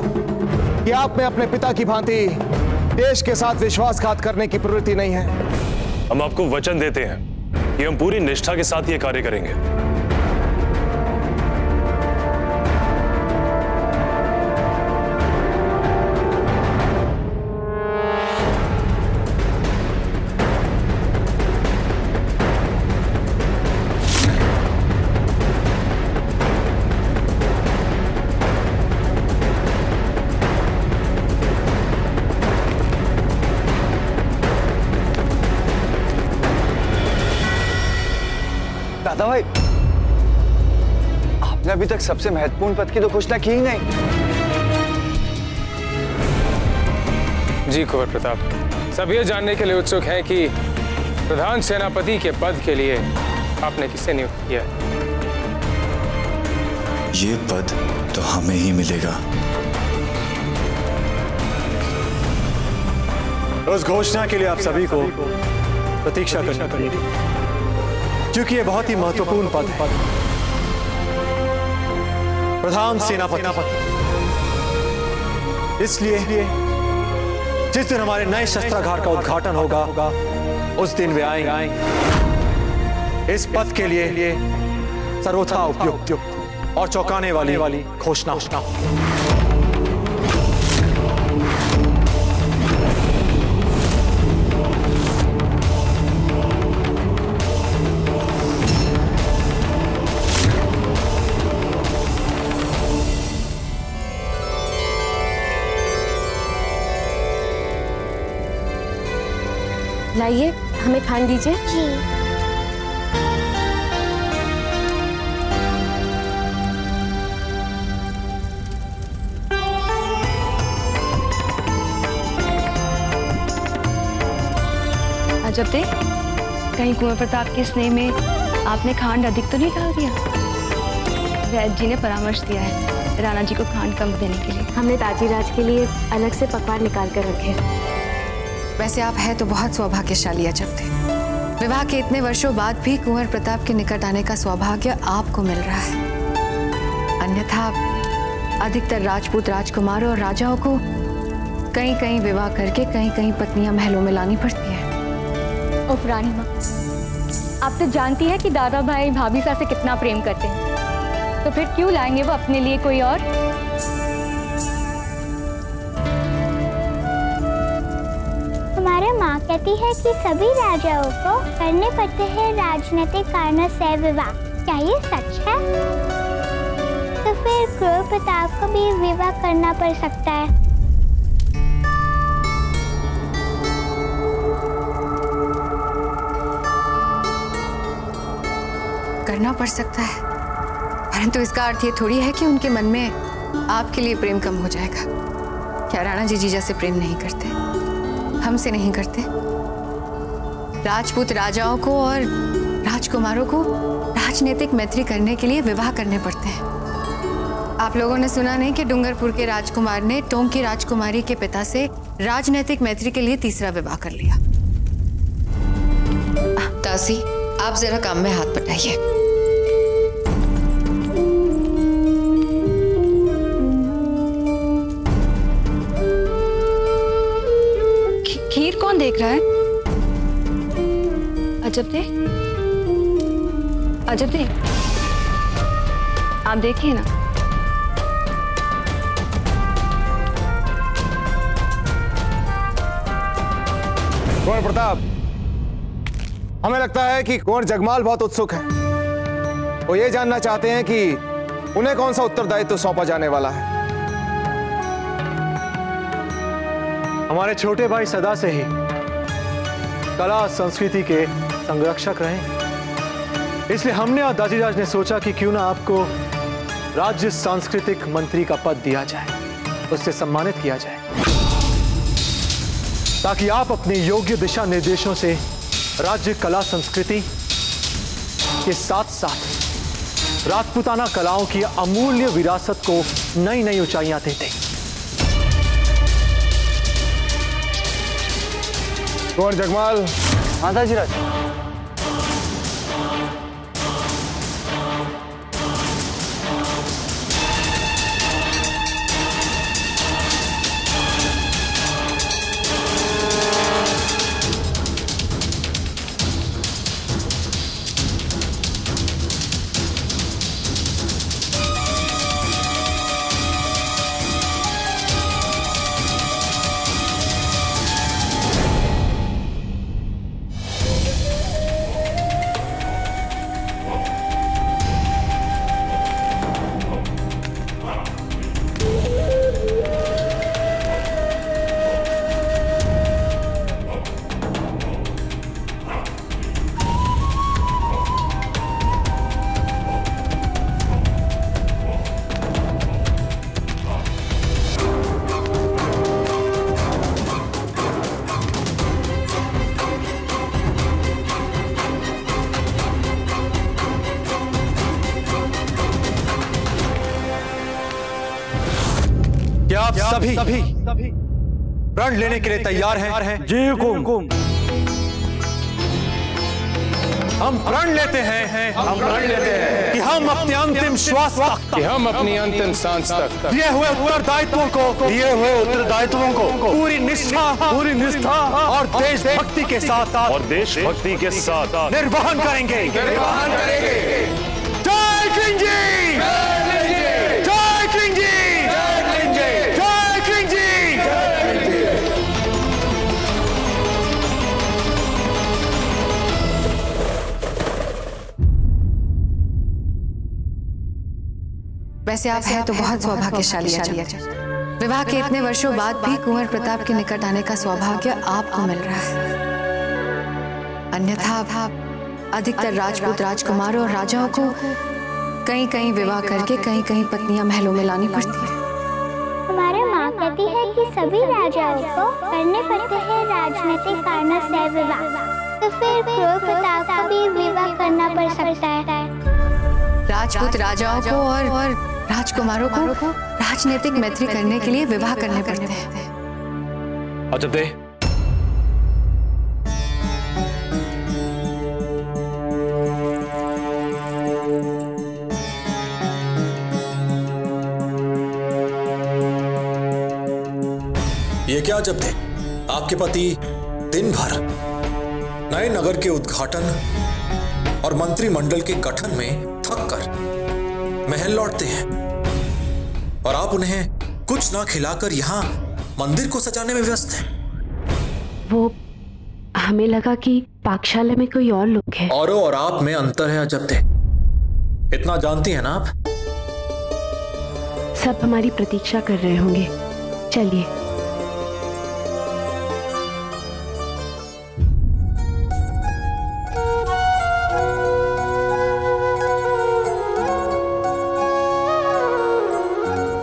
कि आप में अपने पिता की भांति देश के साथ विश्वासघात करने की प्रवृत्ति नहीं है। हम आपको वचन देते हैं कि हम पूरी निष्ठा के साथ ये कार्य करेंगे। दादा भाई, आपने अभी तक सबसे महत्वपूर्ण पद की तो घोषणा की ही नहीं। जी कुंवर प्रताप, सब ये जानने के लिए उत्सुक हैं कि प्रधान सेनापति के पद के लिए आपने किसे नियुक्त किया? ये पद तो हमें ही मिलेगा। उस घोषणा के लिए आप सभी को प्रतीक्षा करनी पड़ेगी, क्योंकि यह बहुत ही महत्वपूर्ण पद है। प्रधान सेनापति। इसलिए जिस दिन हमारे नए शस्त्रागार का उद्घाटन होगा, उस दिन वे आएंगे। इस पद के लिए सर्वथा उपयुक्त और चौंकाने वाली घोषणा। लाइए, हमें खान दीजिए। जी। अजब दे, कहीं कुंवर प्रताप के स्नेह में आपने खांड अधिक तो नहीं डाल दिया? वैद्य जी ने परामर्श दिया है राणा जी को खांड कम देने के लिए। हमने ताजीराज के लिए अलग से पकवान निकाल कर रखे। वैसे आप है तो बहुत सौभाग्यशाली अजब थे। विवाह के इतने वर्षों बाद भी कुंवर प्रताप के निकट आने का सौभाग्य आपको मिल रहा है। अन्यथा अधिकतर राजपूत राजकुमारों और राजाओं को कहीं कहीं विवाह करके कहीं कहीं पत्नियां महलों में लानी पड़ती है। उफ रानी माँ, आप तो जानती है कि दादा भाई भाभी सा से कितना प्रेम करते हैं, तो फिर क्यों लाएंगे वो अपने लिए कोई और? हमारी माँ कहती है कि सभी राजाओं को करने पड़ते हैं राजनीतिक कारणों से विवाह। क्या ये सच है? तो फिर कुंवर प्रताप को भी विवाह करना पड़ सकता है। करना पड़ सकता है, परंतु इसका अर्थ ये थोड़ी है कि उनके मन में आपके लिए प्रेम कम हो जाएगा। क्या राणा जी जीजा से प्रेम नहीं करते? हमसे नहीं करते? राजपूत राजाओं को और राजकुमारों को राजनीतिक मैत्री करने के लिए विवाह करने पड़ते हैं। आप लोगों ने सुना नहीं कि डूंगरपुर के राजकुमार ने टोंक की राजकुमारी के पिता से राजनीतिक मैत्री के लिए तीसरा विवाह कर लिया। दासी, आप जरा काम में हाथ बटाइए। रहा है? अजब दे, अजब दे, आप देखिए ना। कुंवर प्रताप, हमें लगता है कि कुंवर जगमाल बहुत उत्सुक हैं। वो ये जानना चाहते हैं कि उन्हें कौन सा उत्तरदायित्व सौंपा जाने वाला है। हमारे छोटे भाई सदा से ही कला संस्कृति के संरक्षक रहे, इसलिए हमने और दाजीराज ने सोचा कि क्यों ना आपको राज्य सांस्कृतिक मंत्री का पद दिया जाए, उससे सम्मानित किया जाए, ताकि आप अपने योग्य दिशा निर्देशों से राज्य कला संस्कृति के साथ साथ राजपूताना कलाओं की अमूल्य विरासत को नई नई ऊंचाइयां देते। कुंवर जगमाल। हाँ दाजीराज। आप सभी प्रण लेने के लिए तैयार हैं? जी हुकुम। हम प्रण लेते हैं, कि हम अपने अंतिम श्वास तक, कि हम अपनी अंतिम सांस तक दिए हुए उत्तरदायित्वों को पूरी निष्ठा और देशभक्ति के साथ निर्वहन करेंगे। जय किंग जी! जय किंग जी! जय किंग जी! वैसे आप हैं तो बहुत सौभाग्यशाली अजब। विवाह के इतने वर्षों बाद भी कुंवर प्रताप के निकट आने का सौभाग्य आपको मिल रहा है। अन्यथा अधिकतर राजपूत राजकुमारों और राजाओं को कहीं कहीं विवाह करके कहीं कहीं पत्नियां महलों में लानी पड़ती है। हमारी माँ कहती है कि सभी राजाओं को करने पड़ते हैं राजनीतिक कारणों से विवाह, तो फिर कुंवर प्रताप को भी विवाह करना पड़ सकता है। राजपूत राजाओं को और राजकुमारों को राजनीतिक मैत्री करने के लिए विवाह करने पड़ते हैं। अजब दे, ये क्या अजब दे? आपके पति दिन भर नए नगर के उद्घाटन और मंत्रिमंडल के गठन में थक कर महल लौटते हैं और आप उन्हें कुछ ना खिलाकर यहाँ मंदिर को सजाने में व्यस्त हैं। वो हमें लगा कि पाकशाला में कोई और लोग हैं। औरों और आप में अंतर है अजब दे, इतना जानती हैं ना आप? सब हमारी प्रतीक्षा कर रहे होंगे, चलिए।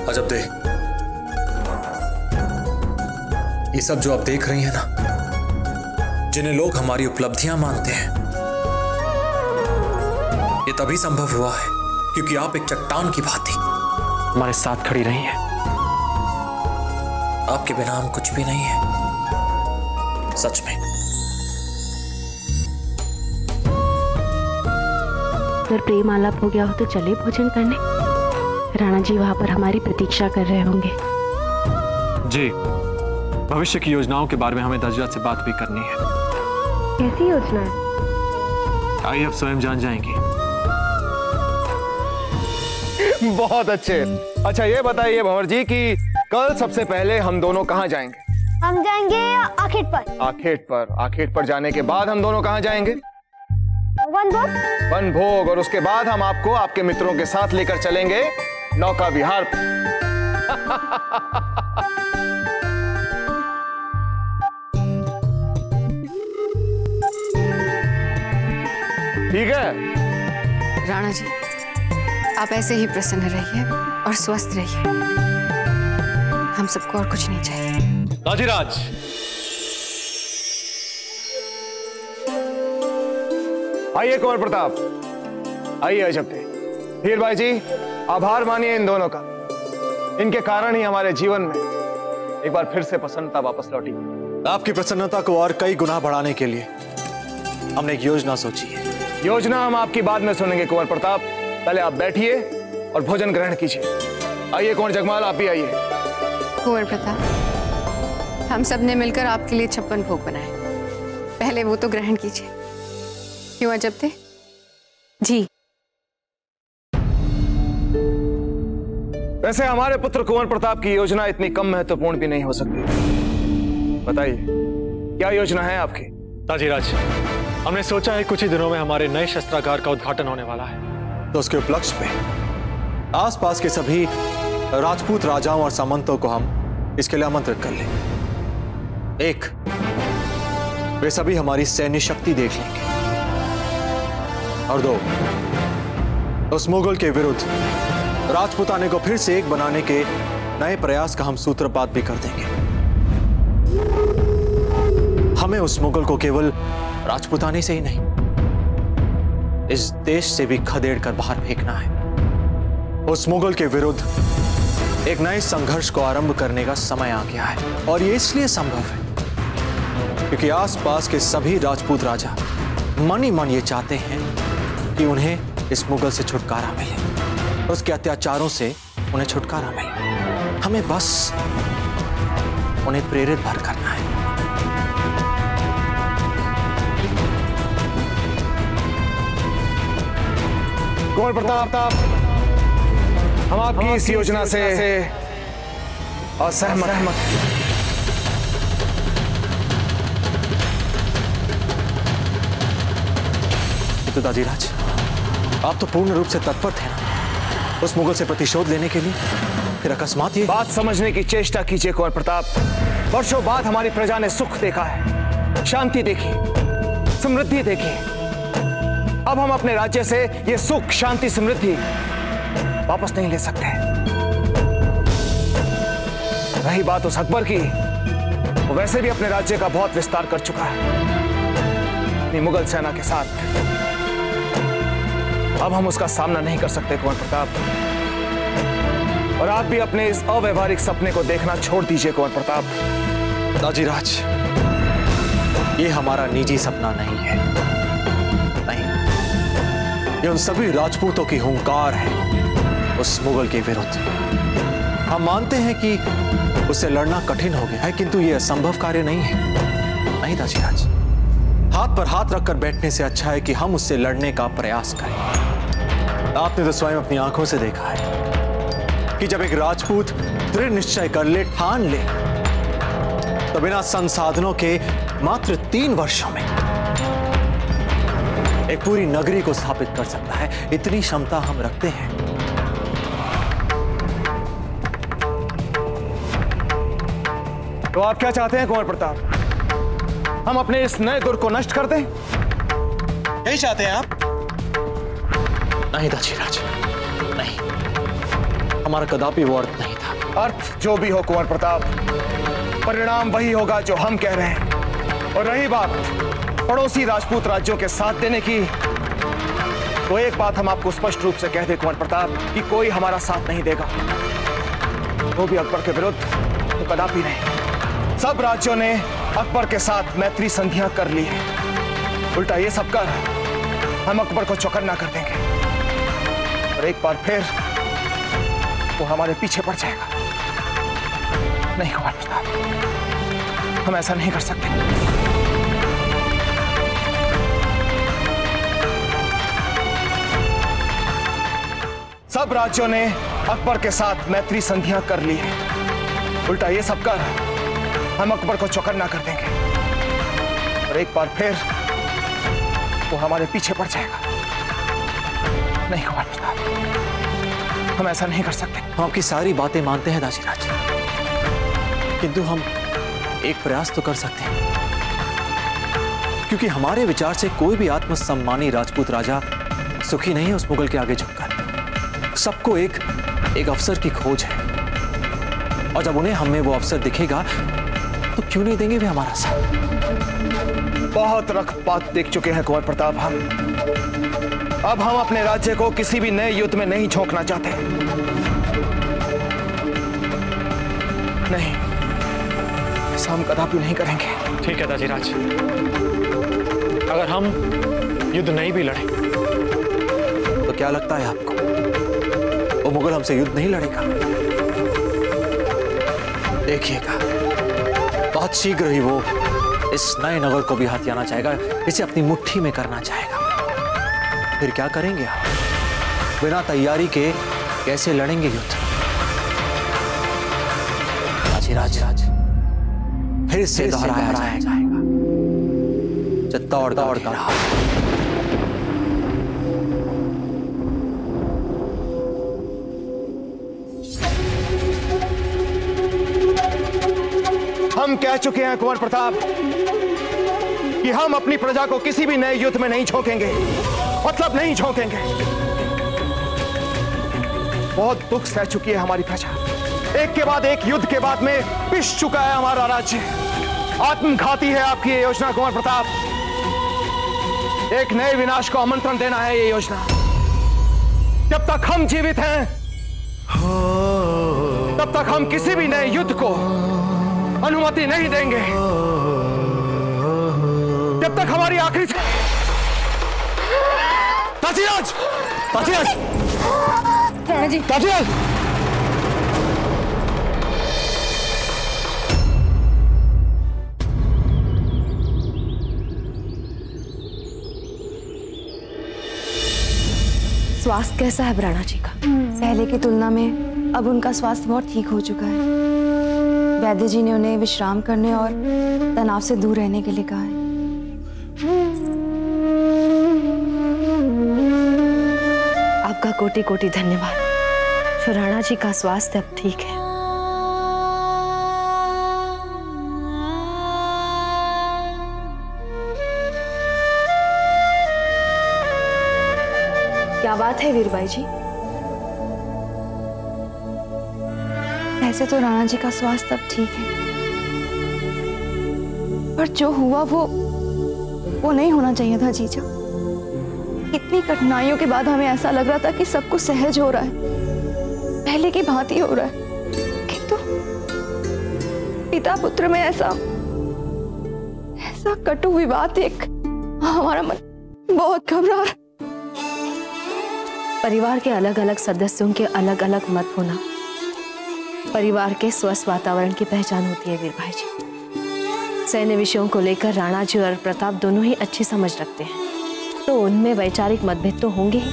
अजब दे, ये सब जो आप देख रही हैं ना, जिन्हें लोग हमारी उपलब्धियां मानते हैं, ये तभी संभव हुआ है क्योंकि आप एक चट्टान की भांति हमारे साथ खड़ी रही हैं। आपके बिना हम कुछ भी नहीं है, सच में। अगर प्रेम आलाप हो गया हो तो चले भोजन करने। राणा जी वहां पर हमारी प्रतीक्षा कर रहे होंगे। जी, भविष्य की योजनाओं के बारे में हमें दशरथ से बात भी करनी है। कैसी योजना है? आइए अब स्वयं जान जाएंगी। बहुत अच्छे। अच्छा ये बताइए भंवर जी कि कल सबसे पहले हम दोनों कहाँ जाएंगे? हम जाएंगे आखेट पर। आखेट पर। आखेट पर जाने के बाद हम दोनों कहाँ जाएंगे? वनभोग। वनभोग। और उसके बाद हम आपको आपके मित्रों के साथ लेकर चलेंगे नौका विहार पर। ठीक है राणा जी, आप ऐसे ही प्रसन्न रहिए और स्वस्थ रहिए। हम सबको और कुछ नहीं चाहिए। राजीराज, आइए कुंवर प्रताप, आइए अजबते। हीर भाई जी, आभार मानिए इन दोनों का। इनके कारण ही हमारे जीवन में एक बार फिर से प्रसन्नता वापस लौटी। आपकी प्रसन्नता को और कई गुना बढ़ाने के लिए हमने एक योजना सोची है। योजना हम आपकी बाद में सुनेंगे कुंवर प्रताप। पहले आप बैठिए और भोजन ग्रहण कीजिए। आइए कुंवर जगमाल, आप भी आइए। कुंवर प्रताप, हम सब ने मिलकर आपके लिए 56 भोग बनाए, पहले वो तो ग्रहण कीजिए। क्यों अजबते जी? वैसे हमारे पुत्र कुंवर प्रताप की योजना इतनी कम महत्वपूर्ण भी नहीं हो सकती। बताइए क्या योजना है आपकी? राजीराज, हमने सोचा है कुछ ही दिनों में हमारे नए शस्त्रागार का उद्घाटन होने वाला है, तो उसके उपलक्ष्य पे आसपास के सभी राजपूत राजाओं और सामंतों को हम इसके लिए आमंत्रित कर लें। 1, वे सभी हमारी सैन्य शक्ति देख लेंगे, और 2, उस मुगल के विरुद्ध राजपूताने को फिर से एक बनाने के नए प्रयास का हम सूत्रपात भी कर देंगे। हमें उस मुगल को केवल राजपूताने से ही नहीं, इस देश से भी खदेड़ कर बाहर फेंकना है। उस मुगल के विरुद्ध एक नए संघर्ष को आरंभ करने का समय आ गया है, और ये इसलिए संभव है क्योंकि आसपास के सभी राजपूत राजा मन ही मन ये चाहते हैं कि उन्हें इस मुगल से छुटकारा मिले, उसके अत्याचारों से उन्हें छुटकारा मिले। हमें बस उन्हें प्रेरित भर करना है। कुंवर प्रताप, हम आपकी इस योजना से असहमत हैं। तो दाजीराज, आप तो पूर्ण रूप से तत्पर थे ना उस मुगल से प्रतिशोध लेने के लिए, फिर अकस्मात ये बात समझने की चेष्टा कीजिए कुंवर प्रताप। वर्षों बाद हमारी प्रजा ने सुख देखा है, शांति देखी, समृद्धि देखी। अब हम अपने राज्य से ये सुख, शांति, समृद्धि वापस नहीं ले सकते। रही बात उस अकबर की, वो वैसे भी अपने राज्य का बहुत विस्तार कर चुका है अपनी मुगल सेना के साथ। अब हम उसका सामना नहीं कर सकते कुंवर प्रताप, और आप भी अपने इस अव्यवहारिक सपने को देखना छोड़ दीजिए कुंवर प्रताप। दाजीराज, ये हमारा निजी सपना नहीं है, नहीं, ये उन सभी राजपूतों की हुंकार है उस मुगल के विरुद्ध। हम मानते हैं कि उससे लड़ना कठिन हो गया है, किंतु ये असंभव कार्य नहीं है। नहीं दाजीराज, हाथ पर हाथ रखकर बैठने से अच्छा है कि हम उससे लड़ने का प्रयास करें। आपने तो स्वयं अपनी आंखों से देखा है कि जब एक राजपूत दृढ़ निश्चय कर ले, ठान ले, तो बिना संसाधनों के मात्र 3 वर्षों में एक पूरी नगरी को स्थापित कर सकता है। इतनी क्षमता हम रखते हैं। तो आप क्या चाहते हैं कुंवर प्रताप? हम अपने इस नए दुर्ग को नष्ट कर दें? यही चाहते हैं आप? नहीं दाजीराज, नहीं, हमारा कदापि वो अर्थ नहीं था। अर्थ जो भी हो कुंवर प्रताप, परिणाम वही होगा जो हम कह रहे हैं। और रही बात पड़ोसी राजपूत राज्यों के साथ देने की, तो एक बात हम आपको स्पष्ट रूप से कह दें कुंवर प्रताप कि कोई हमारा साथ नहीं देगा, वो भी अकबर के विरुद्ध, तो कदापि नहीं। सब राज्यों ने अकबर के साथ मैत्री संधियां कर ली है। उल्टा ये सब कर हम अकबर को चौकन्ना कर देंगे, और एक बार फिर वो हमारे पीछे पड़ जाएगा। नहीं कुंवर प्रताप, हम ऐसा नहीं कर सकते। सब राज्यों ने अकबर के साथ मैत्री संधियां कर ली है। उल्टा ये सब कर हम अकबर को चौकन्ना कर देंगे और एक बार फिर वो हमारे पीछे पड़ जाएगा। नहीं कुमार प्रताप, हम ऐसा नहीं कर सकते। हम आपकी सारी बातें मानते हैं दाजीराज, किंतु हम एक प्रयास तो कर सकते हैं, क्योंकि हमारे विचार से कोई भी आत्मसम्मानी राजपूत राजा सुखी नहीं है उस मुगल के आगे झुककर। सबको एक अवसर की खोज है, और जब उन्हें हमें वो अवसर दिखेगा तो क्यों नहीं देंगे वे हमारा साथ। बहुत रक्तपात देख चुके हैं कुंवर प्रताप हम। अब हम अपने राज्य को किसी भी नए युद्ध में नहीं झोंकना चाहते। नहीं, ऐसा हम कदापि नहीं करेंगे। ठीक है दाजीराज, अगर हम युद्ध नहीं भी लड़े तो क्या लगता है आपको वो मुगल हमसे युद्ध नहीं लड़ेगा? देखिएगा, बहुत शीघ्र ही वो इस नए नगर को भी हथियाना चाहेगा, इसे अपनी मुट्ठी में करना चाहेगा। फिर क्या करेंगे आप? बिना तैयारी के कैसे लड़ेंगे युद्ध? दाजीराज, फिर से दोहराया जाएगा चित्तौड़ दौड़ का। हम कह चुके हैं कुंवर प्रताप कि हम अपनी प्रजा को किसी भी नए युद्ध में नहीं झोंकेंगे, मतलब नहीं झोंकेंगे। बहुत दुख सह चुकी है हमारी प्रजा। एक के बाद एक युद्ध के बाद में पिस चुका है हमारा राज्य। आत्मघाती है आपकी ये योजना कुंवर प्रताप। एक नए विनाश को आमंत्रण देना है ये योजना। जब तक हम जीवित हैं तब तक हम किसी भी नए युद्ध को अनुमति नहीं देंगे, जब तक हमारी आखिरी दाजीराज, दाजीराज, दाजीराज, स्वास्थ्य कैसा है राणा जी का? पहले की तुलना में अब उनका स्वास्थ्य बहुत ठीक हो चुका है। वैद्य जी ने उन्हें विश्राम करने और तनाव से दूर रहने के लिए कहा है। आपका कोटि कोटि धन्यवाद। तो राणा जी का स्वास्थ्य अब ठीक है। क्या बात है वीरबाई जी? ऐसे तो राणा जी का स्वास्थ्य अब ठीक है, पर जो हुआ वो नहीं होना चाहिए था जीजा। इतनी कठिनाइयों के बाद हमें ऐसा लग रहा था कि सब कुछ सहज हो रहा है, पहले की भांति हो रहा है, किंतु पिता पुत्र में ऐसा कटु विवाद देख हमारा मन बहुत घबरा रहा। परिवार के अलग अलग सदस्यों के अलग अलग मत होना परिवार के स्वस्थ वातावरण की पहचान होती है वीरभाई जी। सैन्य विषयों को लेकर राणा जी और प्रताप दोनों ही अच्छी समझ रखते हैं, तो उनमें वैचारिक मतभेद तो होंगे ही,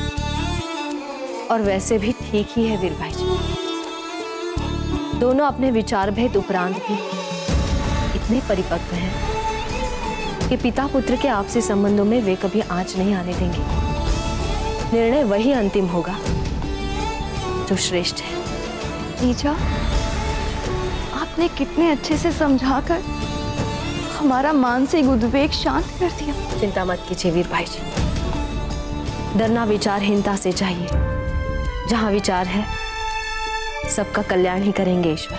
और वैसे भी ठीक ही है वीरभाई जी। दोनों अपने विचार भेद उपरांत भी इतने परिपक्व हैं कि पिता पुत्र के आपसी संबंधों में वे कभी आंच नहीं आने देंगे। निर्णय वही अंतिम होगा जो श्रेष्ठ है। जीजा, आपने कितने अच्छे से समझाकर हमारा मानसिक उद्वेग शांत कर दिया। चिंता मत कीजिए वीरभाई जी, डरना विचारहीनता से चाहिए। जहां विचार है सबका कल्याण ही करेंगे ईश्वर।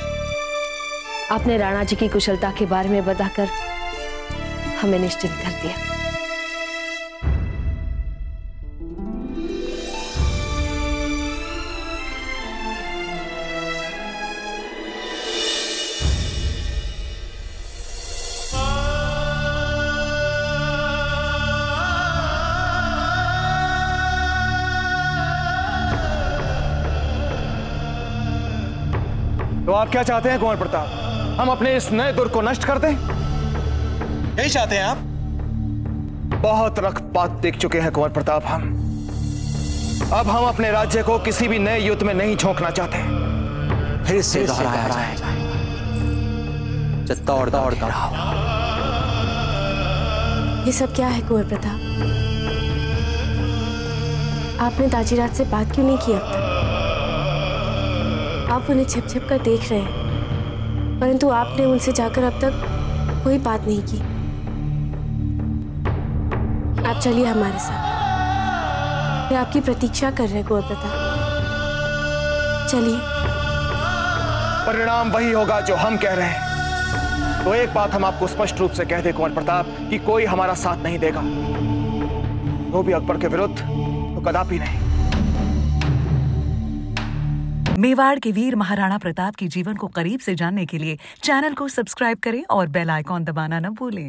आपने राणा जी की कुशलता के बारे में बताकर हमें निश्चिंत कर दिया। तो आप क्या चाहते हैं कुंवर प्रताप? हम अपने इस नए दुर्ग को नष्ट कर दें? यही चाहते हैं आप? बहुत रक्तपात देख चुके हैं कुंवर प्रताप हम। अब हम अपने राज्य को किसी भी नए युद्ध में नहीं झोंकना चाहते। फिर से दोहराया जाए, दौड़ दौड़ दौड़। ये सब क्या है कुंवर प्रताप? आपने दाजीराज से बात क्यों नहीं की अब तक? आप उन्हें छिप छिप कर देख रहे हैं, परंतु आपने उनसे जाकर अब तक कोई बात नहीं की। आप चलिए हमारे साथ, वे आपकी प्रतीक्षा कर रहे हैं कुंवर प्रताप। चलिए। परिणाम वही होगा जो हम कह रहे हैं। तो एक बात हम आपको स्पष्ट रूप से कह दे कुंवर प्रताप कि कोई हमारा साथ नहीं देगा, वो भी अकबर के विरुद्ध तो कदापि नहीं। मेवाड़ के वीर महाराणा प्रताप के जीवन को करीब से जानने के लिए चैनल को सब्सक्राइब करें और बेल आइकॉन दबाना न भूलें।